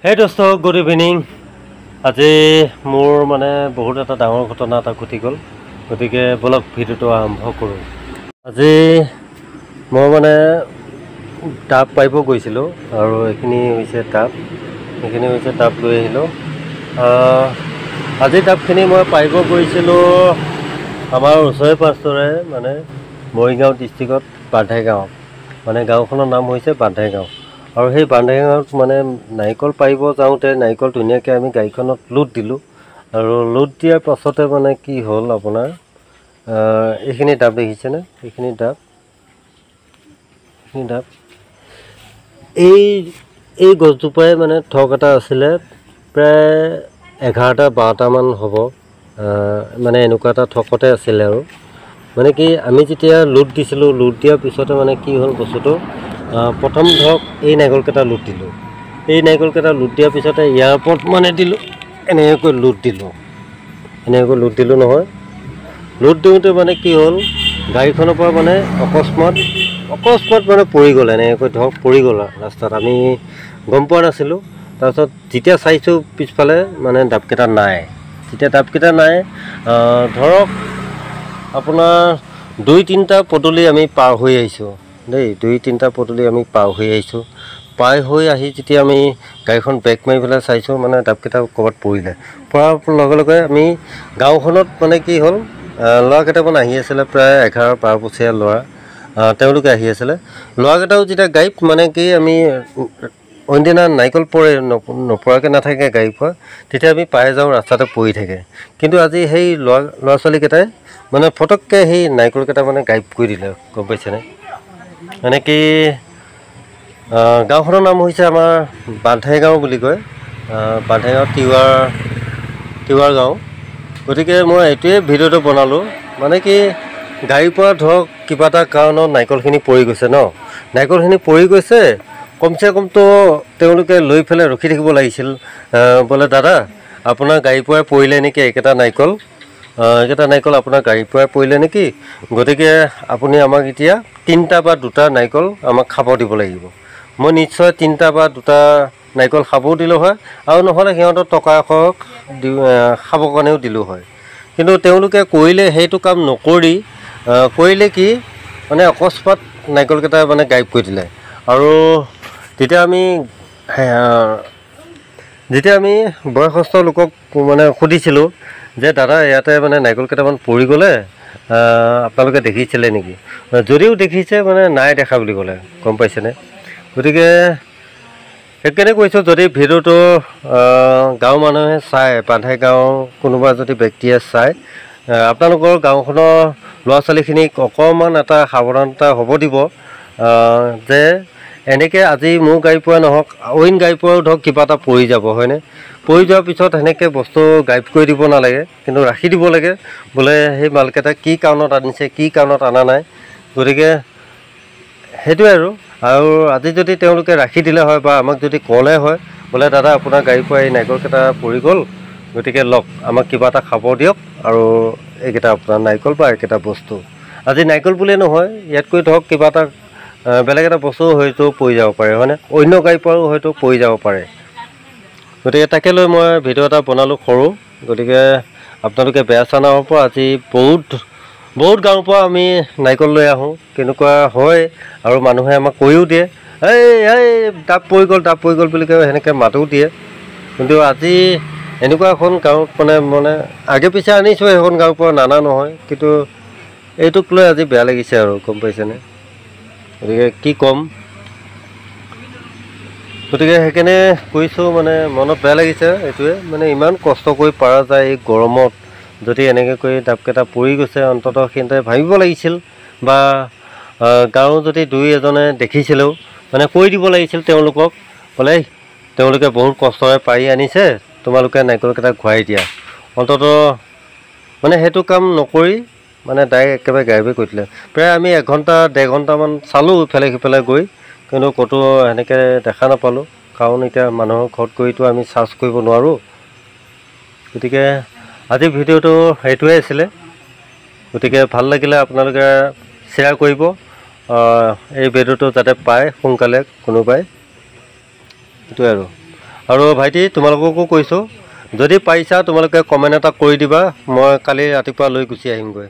Hey dosto, good evening. আজি মোৰ মানে বহুত এটা ডাঙৰ ঘটনা এটা ঘটি গ'ল গতিকে বলক ভিডিঅ'টো আৰম্ভ কৰোঁ আজি মই মানে টাব পাইব গৈছিলোঁ আৰু এইখিনি হৈছে টাব লৈ আহিলোঁ আজি টাবখিনি মই পাইব গৈছিলোঁ আমাৰ ওচৰে পাঁজৰে মানে মৰিগাঁও ডিষ্ট্ৰিক্টত বান্ধেগাঁও মানে গাঁওখনৰ নাম হৈছে বান্ধেগাঁও আৰু সেই বান্ধেগাঁৱত মানে নাৰিকল পাৰিব যাওঁতে নাৰিকল ধুনীয়াকৈ আমি গাড়ীখনত লোড দিলোঁ আৰু লোড দিয়াৰ পাছতে মানে কি হ'ল আপোনাৰ এইখিনি ডাব দেখিছেনে এইখিনি ডাব এই গছজোপাই মানে ঠক এটা আছিলে প্ৰায় 11-12টা মান হ'ব মানে এনেকুৱা এটা ঠকতে আছিলে আৰু মানে কি আমি যেতিয়া লোড দিছিলোঁ লোড দিয়াৰ পিছতে মানে কি হ'ল বস্তুটো প্ৰথম ধৰক এই নাৰিকলকেইটা লোড দিলোঁ এই নাৰিকলকেইটা লোড দিয়াৰ পিছতে ইয়াৰ ওপৰত মানে দিলোঁ এনেকৈ লোড দিলোঁ নহয় লোড দিওঁতে মানে কি হ'ল গাড়ীখনৰ পৰা মানে অকস্মাত মানে পৰি গ'ল এনেকৈ ধৰক পৰি গ'ল ৰাস্তাত আমি গম পোৱা নাছিলোঁ তাৰপিছত যেতিয়া চাইছোঁ পিছফালে মানে ডাবকেইটা নাই যেতিয়া ডাবকেইটা নাই ধৰক আপোনাৰ 2-3টা পদূলি আমি পাৰ হৈ আহিছোঁ দেই 2-3টা পদূলি আমি পাৰ হৈ আহিছোঁ পাৰ হৈ আহি যেতিয়া আমি গাড়ীখন ব্ৰেক মাৰি পেলাই চাইছোঁ মানে ডাবকেইটা ক'ৰবাত পৰিলে পৰাৰ লগে লগে আমি গাঁওখনত মানে কি হ'ল ল'ৰা কেইটামান আহি আছিলে প্ৰায় 11-12 বছৰীয়া ল'ৰা তেওঁলোকে আহি আছিলে ল'ৰাকেইটাও যেতিয়া গাড়ীত মানে কি আমি অইনদিনা নাৰিকল পৰে নপৰাকৈ নাথাকে গাড়ীৰ পৰা তেতিয়া আমি পাই যাওঁ ৰাস্তাতে পৰি থাকে কিন্তু আজি সেই ল'ৰা ছোৱালীকেইটাই মানে ফটককৈ সেই নাৰিকলকেইটা মানে গাইব কৰি দিলে গম পাইছেনে মানে কি গাঁওখনৰ নাম হৈছে আমাৰ বান্ধেগাঁও বুলি কয় বান্ধেগাঁও তিৱাৰ গাঁও গতিকে মই এইটোৱে ভিডিঅ'টো বনালোঁ মানে কি গাড়ীৰ পৰা ধৰক কিবা এটা কাৰণত নাৰিকলখিনি পৰি গৈছে ন নাৰিকলখিনি পৰি গৈছে কমচে কমতো তেওঁলোকে লৈ পেলাই ৰখি থাকিব লাগিছিল বোলে দাদা আপোনাৰ গাড়ীৰ পৰাই পৰিলে নেকি এইকেইটা নাৰিকল আপোনাৰ গাড়ীৰ পৰাই পৰিলে নেকি গতিকে আপুনি আমাক এতিয়া 3টা বা 2টা নাৰিকল আমাক খাব দিব লাগিব মই নিশ্চয় 3টা বা 2টা নাৰিকল খাবও দিলোঁ হয় আৰু নহ'লে সিহঁতৰ টকা খাবৰ কাৰণেও দিলোঁ হয় কিন্তু তেওঁলোকে কৰিলে সেইটো কাম নকৰি কৰিলে কি মানে অকস্মাত নাৰিকলকেইটা মানে গাইব কৰি দিলে আৰু যেতিয়া আমি বয়সস্থ লোকক মানে সুধিছিলোঁ যে দাদা ইয়াতে মানে নাৰিকল কেইটামান পৰি গ'লে আপোনালোকে দেখিছিলে নেকি যদিও দেখিছে মানে নাই দেখা বুলি ক'লে গম পাইছেনে গতিকে সেইকাৰণে কৈছোঁ যদি ভিডিঅ'টো গাঁৱৰ মানুহে চায় বান্ধেগাঁও কোনোবা যদি ব্যক্তিয়ে চায় আপোনালোকৰ গাঁওখনৰ ল'ৰা ছোৱালীখিনিক অকণমান এটা সাৱধানতা হ'ব দিব যে এনেকৈ আজি মোৰ গাড়ীৰ পৰা নহওক অইন গাড়ীৰ পৰাও ধৰক কিবা এটা পৰি যাব হয়নে পৰি যোৱাৰ পিছত সেনেকৈ বস্তু গাইব কৰি দিব নালাগে কিন্তু ৰাখি দিব লাগে বোলে সেই মালকেইটা কি কাৰণত আনিছে কি কাৰণত অনা নাই গতিকে সেইটোৱে আৰু আজি যদি তেওঁলোকে ৰাখি দিলে হয় বা আমাক যদি ক'লে হয় বোলে দাদা আপোনাৰ গাড়ীৰ পৰা এই নাৰিকলকেইটা পৰি গ'ল গতিকে লওক আমাক কিবা এটা খাব দিয়ক আৰু এইকেইটা আপোনাৰ নাৰিকল বা এইকেইটা বস্তু আজি নাৰিকল বুলিয়ে নহয় ইয়াতকৈ ধৰক কিবা এটা বেলেগ এটা বস্তু হয়তো পৰি যাব পাৰে হয়নে অন্য গাড়ীৰ পৰাও হয়তো পৰি যাব পাৰে গতিকে তাকে লৈ মই ভিডিঅ' এটা বনালোঁ সৰু গতিকে আপোনালোকে বেয়া চেয়া নাপাব আজি বহুত গাঁৱৰ পৰা আমি নাৰিকল লৈ আহোঁ কেনেকুৱা হয় আৰু মানুহে আমাক কৈও দিয়ে এই ডাব পৰি গ'ল বুলি কয় সেনেকৈ মাতো দিয়ে কিন্তু আজি এনেকুৱা এখন গাঁৱত মানে আগে পিছে আনিছোঁ সেইখন গাঁৱৰ পৰা নানা নহয় কিন্তু এইটোক লৈ আজি বেয়া লাগিছে আৰু গম পাইছেনে গতিকে কি ক'ম গতিকে সেইকাৰণে কৈছোঁ মানে মনত বেয়া লাগিছে এইটোৱে মানে ইমান কষ্ট কৰি পৰা যায় এই গৰমত যদি এনেকৈ কৰি ডাবকেইটা পৰি গৈছে অন্ততঃ সিহঁতে ভাবিব লাগিছিল বা গাঁৱৰ যদি 2-এজনে দেখিছিলেও মানে কৈ দিব লাগিছিল তেওঁলোকক বোলে তেওঁলোকে বহুত কষ্টৰে পাৰি আনিছে তোমালোকে নাৰিকলকেইটা ঘূৰাই দিয়া অন্ততঃ মানে সেইটো কাম নকৰি মানে ডাইৰেক্ট একেবাৰে গাইবে কৰি দিলে প্ৰায় আমি 1-1.5 ঘণ্টামান চালোঁ ইফালে সিফালে গৈ কিন্তু ক'তো সেনেকৈ দেখা নাপালোঁ কাৰণ এতিয়া মানুহৰ ঘৰত গৈতো আমি চাৰ্চ কৰিব নোৱাৰোঁ গতিকে আজি ভিডিঅ'টো সেইটোৱে আছিলে গতিকে ভাল লাগিলে আপোনালোকে শ্বেয়াৰ কৰিব এই ভিডিঅ'টো যাতে পায় সোনকালে কোনোবাই এইটোৱে আৰু আৰু ভাইটি তোমালোককো কৈছোঁ, যদি পাৰিছা তোমালোকে কমেণ্ট এটা কৰি দিবা, মই কালি ৰাতিপুৱা লৈ গুচি আহিমগৈ।